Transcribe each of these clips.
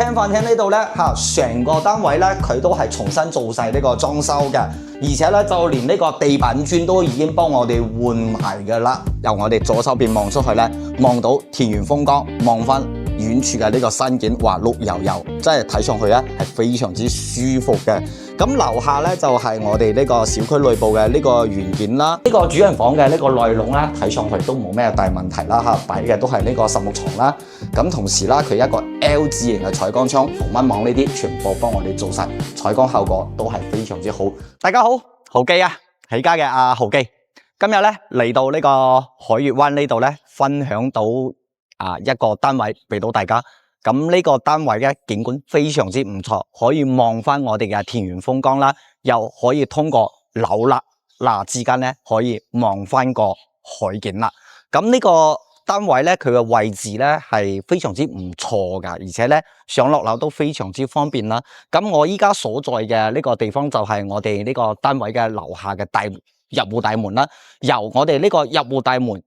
廳飯廳呢度咧成個單位咧佢都係重新做晒呢個裝修嘅，而且咧就連呢個地板磚都已經幫我哋換埋㗎啦。由我哋左手邊望出去咧，望到田園風光，望翻遠處嘅呢個山景，哇綠油油，真係睇上去咧係非常之舒服嘅。咁樓下咧就係我哋呢個小區內部嘅呢個元件啦。呢個主人房嘅呢個內籠咧，睇上去都冇咩大問題啦擺嘅都係呢個實木床啦。咁同時啦，佢一個 L 字形嘅採光窗、防蚊網呢啲，全部幫我哋做晒，採光效果都係非常之好。大家好，豪記啊，起家嘅阿豪記，今日咧嚟到呢個海悅灣呢度咧，分享到一個單位俾到大家。咁呢個單位嘅景觀非常之唔錯，可以望翻我哋嘅田園風光啦，又可以通過樓罅之間咧，可以望翻個海景啦。咁呢個單位咧，佢嘅位置咧係非常之唔錯噶，而且咧上落樓都非常之方便啦。咁我依家所在嘅呢個地方就係我哋呢個單位嘅樓下嘅入戶大門啦，由我哋呢個入戶大門入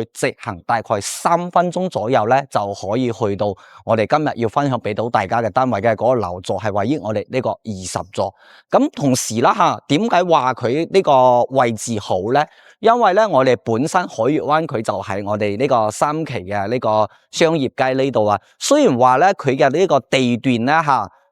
去直行大概3分鐘左右咧，就可以去到我哋今日要分享俾到大家嘅單位嘅嗰個樓座，係位於我哋呢個20座。咁同時啦點解話佢呢個位置好咧？因為咧我哋本身海悅灣佢就係我哋呢個3期嘅呢個商業街呢度啊。雖然話咧佢嘅呢個地段咧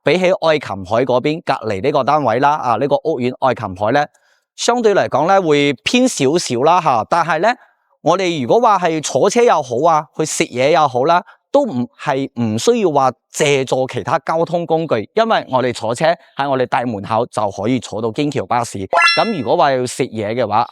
比起愛琴海嗰邊隔離呢個單位啦呢個屋苑愛琴海咧，相對嚟講咧會偏少少啦但係咧我哋如果話係坐車又好去食嘢又好啦，都唔需要話借助其他交通工具，因為我哋坐車喺我哋大門口就可以坐到京橋巴士。咁如果話要食嘢嘅話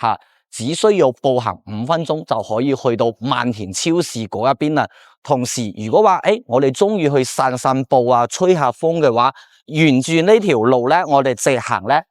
只需要步行5分鐘就可以去到萬田超市嗰一邊啦。同時如果話我哋中意去散步吹下風嘅話，沿住呢條路咧我哋直行咧，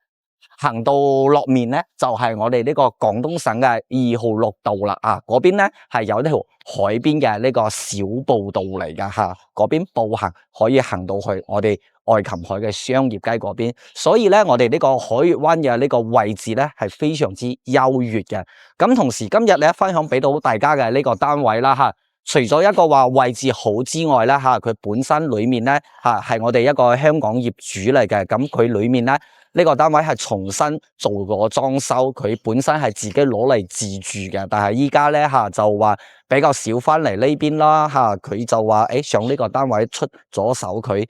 行到落面咧，就係我哋呢個廣東省嘅2號綠道啦嗰邊咧係有呢條海邊嘅呢個小步道嚟噶嗰邊步行可以行到去我哋愛琴海嘅商業街嗰邊，所以咧我哋呢個海悅灣嘅呢個位置咧係非常之優越嘅。咁同時今日咧分享俾到大家嘅呢個單位啦除咗一個話位置好之外咧佢本身裏面咧係我哋一個香港業主嚟嘅，咁佢裏面咧呢個單位係重新做過裝修，佢本身係自己攞嚟自住嘅，但係依家咧就話比較少翻嚟呢邊啦佢就話上呢個單位出咗手佢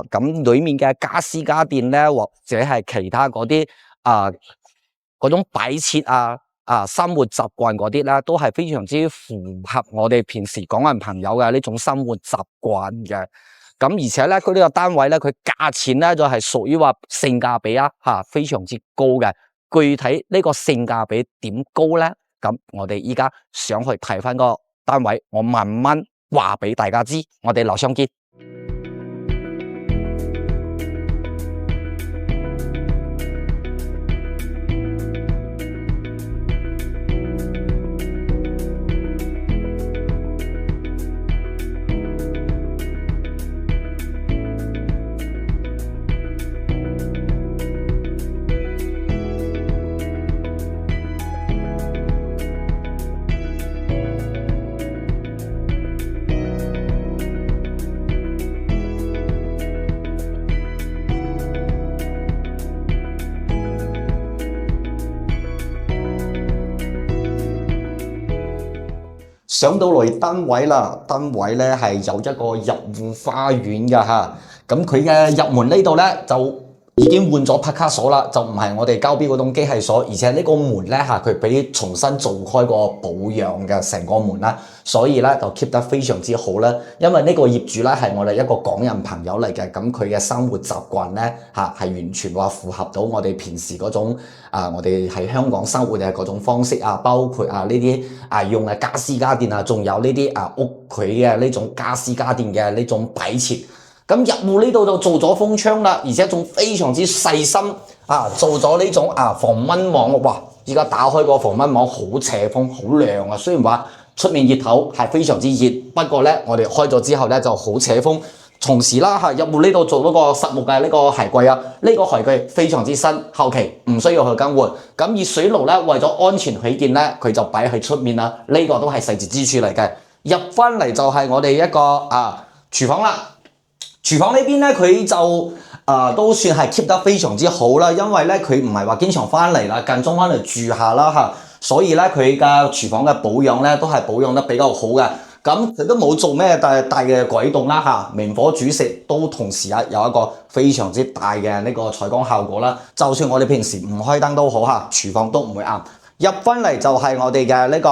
咁裏面嘅家私家電咧或者係其他嗰啲嗰種擺設生活習慣嗰啲咧都係非常之符合我哋平時港人朋友嘅呢種生活習慣嘅。咁而且咧佢呢個單位咧佢價錢咧就係屬於話性價比非常之高嘅。具體呢個性價比點高咧？咁我哋依家想去睇翻個單位，我慢慢話俾大家知。我哋樓上見。上到嚟單位啦，單位咧係有一個入戶花園㗎咁佢嘅入門呢度咧就已經換咗拍卡鎖啦，就唔係我哋交標嗰種機械鎖，而且呢個門咧佢俾重新做開個保養嘅成個門啦，所以咧就 keep 得非常之好啦。因為呢個業主咧係我哋一個港人朋友嚟嘅，咁佢嘅生活習慣咧係完全話符合到我哋平時嗰種我哋喺香港生活嘅嗰種方式包括呢啲用嘅家私家電仲有呢啲屋企嘅呢種家私家電嘅呢種擺設。咁入戶呢度就做咗風窗啦，而且仲非常之細心做咗呢種防蚊網。哇！而家打開個防蚊網好斜風，好亮啊！雖然話出面熱頭係非常之熱，不過咧我哋開咗之後咧就好斜風。同時啦入戶呢度做嗰個實木嘅呢個鞋櫃呢個鞋櫃非常之新，後期唔需要去更換。咁熱水爐咧為咗安全起見咧，佢就擺喺出面啦。呢個都係細節之處嚟嘅。入翻嚟就係我哋一個廚房啦。廚房呢邊咧，佢就都算係 keep 得非常之好啦，因為咧佢唔係話經常翻嚟啦，間中翻嚟住下啦嚇，所以咧佢嘅廚房嘅保養咧都係保養得比較好嘅。咁佢都冇做咩大嘅改動啦嚇，明火煮食都同時有一個非常之大嘅呢個採光效果啦。就算我哋平時唔開燈都好嚇，廚房都唔會暗。入翻嚟就係我哋嘅呢個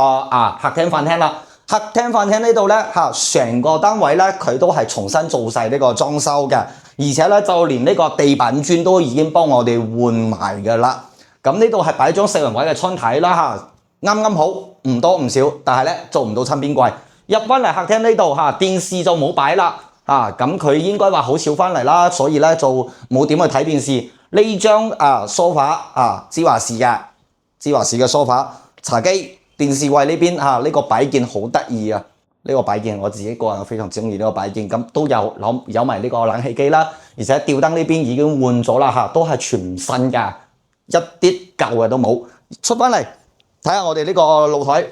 客廳飯廳啦。客廳飯廳呢度咧嚇，成個單位咧佢都係重新做晒呢個裝修嘅，而且咧就連呢個地板磚都已經幫我哋換埋㗎啦。咁呢度係擺張4人位嘅窗體啦嚇，啱啱好，唔多唔少，但係咧做唔到親邊櫃。入翻嚟客廳呢度嚇，電視就冇擺啦咁佢應該話好少翻嚟啦，所以咧就冇點去睇電視。呢張梳化芝華士嘅梳化，茶几。電視櫃呢邊呢個擺件好得意啊！呢個擺件我自己個人非常中意呢個擺件，咁都有埋呢個冷氣機啦，而且吊燈呢邊已經換咗啦都係全新㗎，一啲舊嘅都冇。出翻嚟睇下我哋呢個露台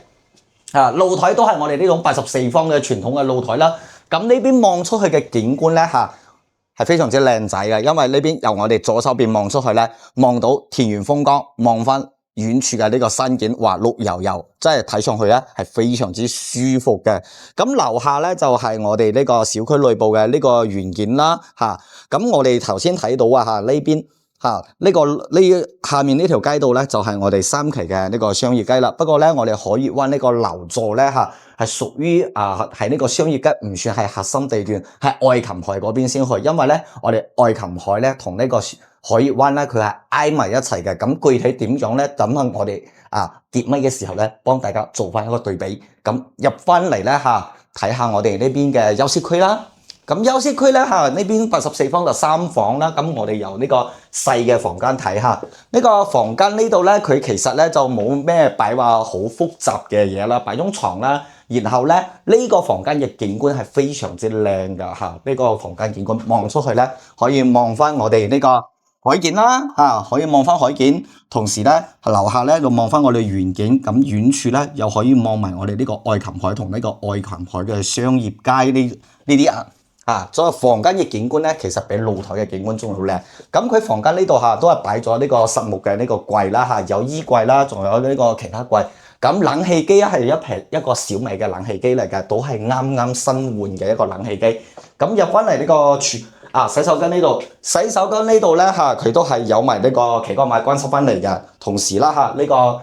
露台都係我哋呢種84方嘅傳統嘅露台啦。咁呢邊望出去嘅景觀咧係非常之靚仔嘅，因為呢邊由我哋左手邊望出去咧，望到田園風光，望翻遠處嘅呢個山景，哇綠油油，真係睇上去咧係非常之舒服嘅。咁樓下咧就係我哋呢個小區內部嘅呢個園景啦咁我哋頭先睇到呢邊下面呢條街道咧就係我哋3期嘅呢個商業街啦。不過咧我哋海悅灣呢個樓座咧係屬於係呢個商業街，唔算係核心地段，係愛琴海嗰邊先去。因為咧我哋愛琴海咧同呢個海悅灣咧佢係挨埋一齊嘅。咁具體點樣咧？等下我哋結尾嘅時候咧，幫大家做翻一個對比。咁入翻嚟咧睇下我哋呢邊嘅休息區啦。咁休息區咧呢邊84方就3房啦。咁我哋由呢個細嘅房間睇下，呢個房間呢度咧佢其實咧就冇咩擺話好複雜嘅嘢啦，擺張床啦。然後咧呢個房間嘅景觀係非常之靚噶呢個房間景觀望出去咧可以望翻我哋呢個海景啦可以望翻海景，同時咧樓下咧就望翻我哋園景，咁遠處咧又可以望埋我哋呢個愛琴海同呢個愛琴海嘅商業街呢啲所以房間嘅景觀咧其實比露台嘅景觀仲要靚。咁佢房間呢度都係擺咗呢個實木嘅呢個櫃啦有衣櫃啦，仲有呢個其他櫃。咁冷氣機係一個小米嘅冷氣機嚟嘅，都係啱啱新換嘅一個冷氣機。咁入翻嚟呢個洗手間呢度，洗手間呢度咧佢都係有埋呢個奇哥買關塞翻嚟嘅。同時啦呢個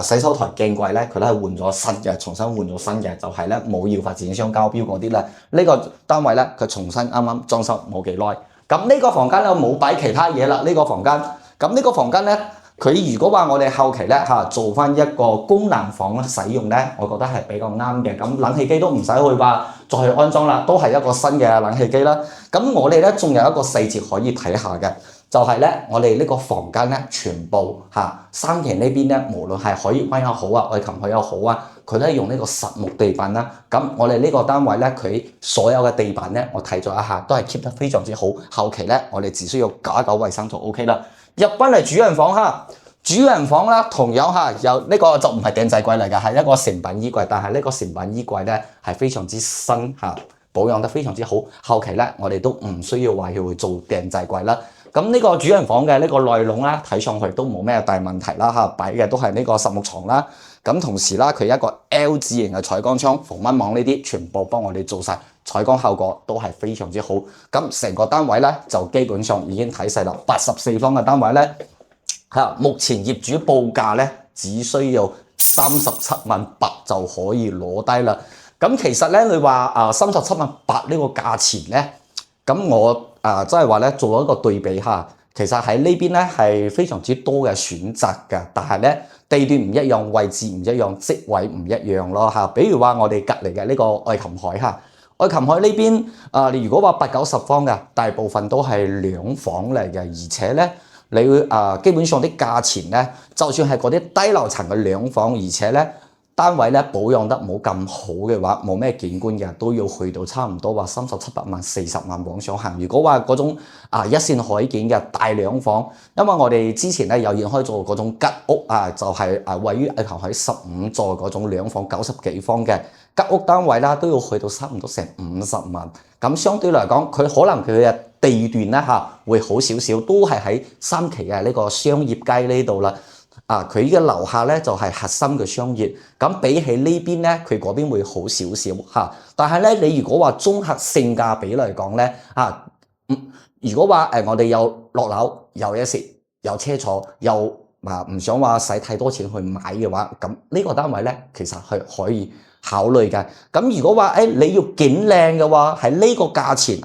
洗手台鏡櫃咧佢都係換咗新嘅，重新換咗新嘅，就係咧冇要發展商交標嗰啲咧。呢個單位咧佢重新啱啱裝修冇幾耐。咁呢個房間咧冇擺其他嘢啦，呢個房間。咁呢個房間咧佢如果話我哋後期咧做翻一個功能房使用咧，我覺得係比較啱嘅。咁冷氣機都唔使去話再去安裝啦，都係一個新嘅冷氣機啦。咁我哋咧仲有一個細節可以睇下嘅，就係咧我哋呢個房間咧全部3期呢邊咧，無論係海悅灣又好愛琴海又好佢都係用呢個實木地板啦。咁我哋呢個單位咧，佢所有嘅地板咧，我睇咗一下，都係 keep 得非常之好。後期咧，我哋只需要搞一搞衛生就 OK 啦。入翻嚟主人房主人房啦，同樣有呢個就唔係訂製櫃嚟嘅，係一個成品衣櫃。但係呢個成品衣櫃咧係非常之新保養得非常之好。後期咧，我哋都唔需要話要去做訂製櫃啦。咁呢個主人房嘅呢個內籠啦，睇上去都冇咩大問題啦擺嘅都係呢個實木床啦。咁同時啦，佢一個 L 字形嘅採光窗、防蚊網呢啲，全部幫我哋做晒，採光效果都係非常之好。咁成個單位咧就基本上已經睇晒啦。84方嘅單位咧目前業主報價咧只需要37.8萬就可以攞低啦。咁其實咧，你話37.8萬呢個價錢咧，咁我即係話咧做一個對比其實喺呢邊咧係非常之多嘅選擇嘅，但係咧地段唔一樣，位置唔一樣，職位唔一樣咯比如話我哋隔離嘅呢個愛琴海愛琴海呢邊你如果話80-90方嘅，大部分都係2房嚟嘅，而且咧你基本上啲價錢咧，就算係嗰啲低樓層嘅2房，而且咧單位咧保養得冇咁好嘅話，冇咩景觀嘅，都要去到差唔多話37-8萬、40萬往上行。如果話嗰種一線海景嘅大2房，因為我哋之前咧有研開做嗰種吉屋就係位於愛琴海15座嗰種2房90幾方嘅吉屋單位啦，都要去到差唔多成50萬。咁相對嚟講，佢可能佢嘅地段咧會好少少，都係喺三期嘅呢個商業街呢度啦。佢嘅樓下咧就係核心嘅商業，咁比起呢邊咧，佢嗰邊會好少少。但係咧，你如果話綜合性價比嚟講咧如果話我哋有落樓有嘢食有車坐又唔想話使太多錢去買嘅話，咁呢個單位咧其實係可以考慮嘅。咁如果話你要景靚嘅話，喺呢個價錢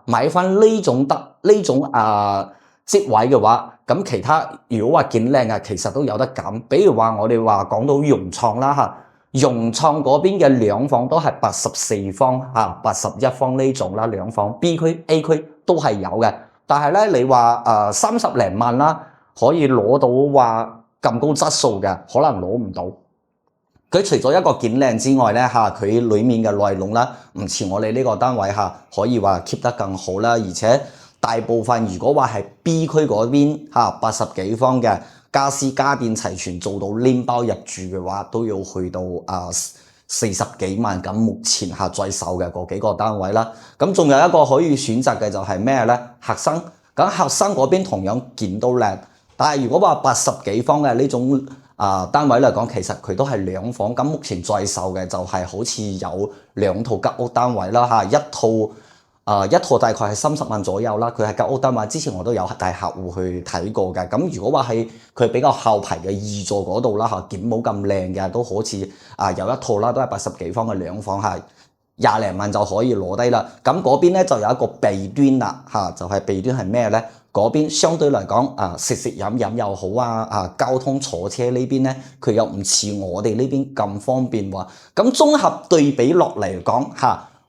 買翻呢種職位嘅話，咁其他如果話景靚嘅，其實都有得揀。比如話我哋話講到融創啦融創嗰邊嘅兩房都係84方81方呢種啦，兩房 B 區 A 區都係有嘅。但係咧，你話30零萬啦，可以攞到話咁高質素嘅，可能攞唔到。佢除咗一個景靚之外咧佢裡面嘅內容啦，唔似我哋呢個單位可以話 keep 得更好啦，而且大部分如果話係 B 區嗰邊80幾方嘅家私家電齊全，做到拎包入住嘅話，都要去到40幾萬。咁目前在售嘅嗰幾個單位啦，咁仲有一個可以選擇嘅就係咩咧？合生。咁合生嗰邊同樣件都靚，但係如果話80幾方嘅呢種單位嚟講，其實佢都係兩房。咁目前在售嘅就係好似有2套吉屋單位啦一套大概係30萬左右啦。佢係吉屋單位，之前我都有帶客戶去睇過嘅。咁如果話係佢比較後排嘅2座嗰度啦件冇咁靚嘅，都好似有一套啦，都係80幾方嘅兩房20零萬就可以攞低啦。咁嗰邊咧就有一個弊端啦就係弊端係咩咧？嗰邊相對嚟講食飲又好交通坐車呢邊咧，佢又唔似我哋呢邊咁方便喎。咁綜合對比落嚟講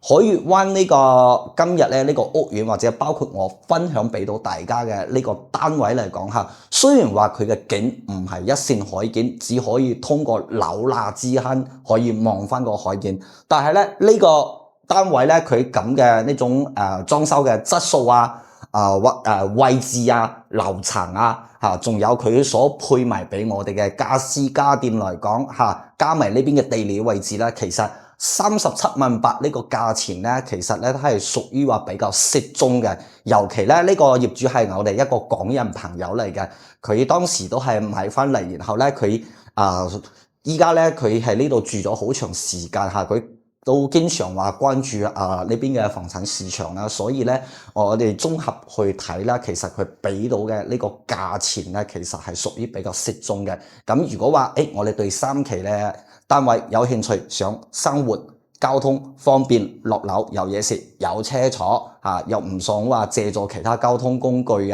海悅灣呢個今日咧呢個屋苑，或者包括我分享俾到大家嘅呢個單位嚟講雖然話佢嘅景唔係一線海景，只可以通過樓罅之間可以望翻個海景，但係咧呢個單位咧佢咁嘅呢種裝修嘅質素位置樓層仲有佢所配埋俾我哋嘅家私家電嚟講加埋呢邊嘅地理位置咧，其實37萬8呢個價錢咧，其實咧都係屬於話比較適中嘅。尤其咧呢個業主係我哋一個港人朋友嚟嘅，佢當時都係買翻嚟，然後咧佢依家咧佢喺呢度住咗好長時間佢都經常話關注呢邊嘅房產市場啦，所以咧我哋綜合去睇啦，其實佢俾到嘅呢個價錢咧，其實係屬於比較適中嘅。咁如果話我哋對3期咧單位有興趣，想生活交通方便，落樓有嘢食有車坐又唔想話借助其他交通工具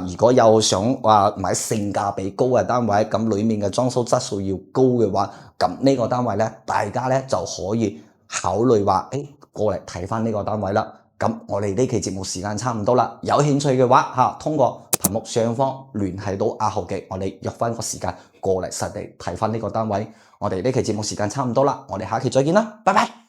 如果又想話買性價比高嘅單位，咁裡面嘅裝修質素要高嘅話，咁呢個單位咧，大家咧就可以考慮話過嚟睇翻呢個單位啦。咁我哋呢期節目時間差唔多啦，有興趣嘅話通過屏幕上方聯繫到阿豪記，我哋約翻個時間過嚟實地睇翻呢個單位。我哋呢期節目時間差唔多啦，我哋下期再見啦，拜拜。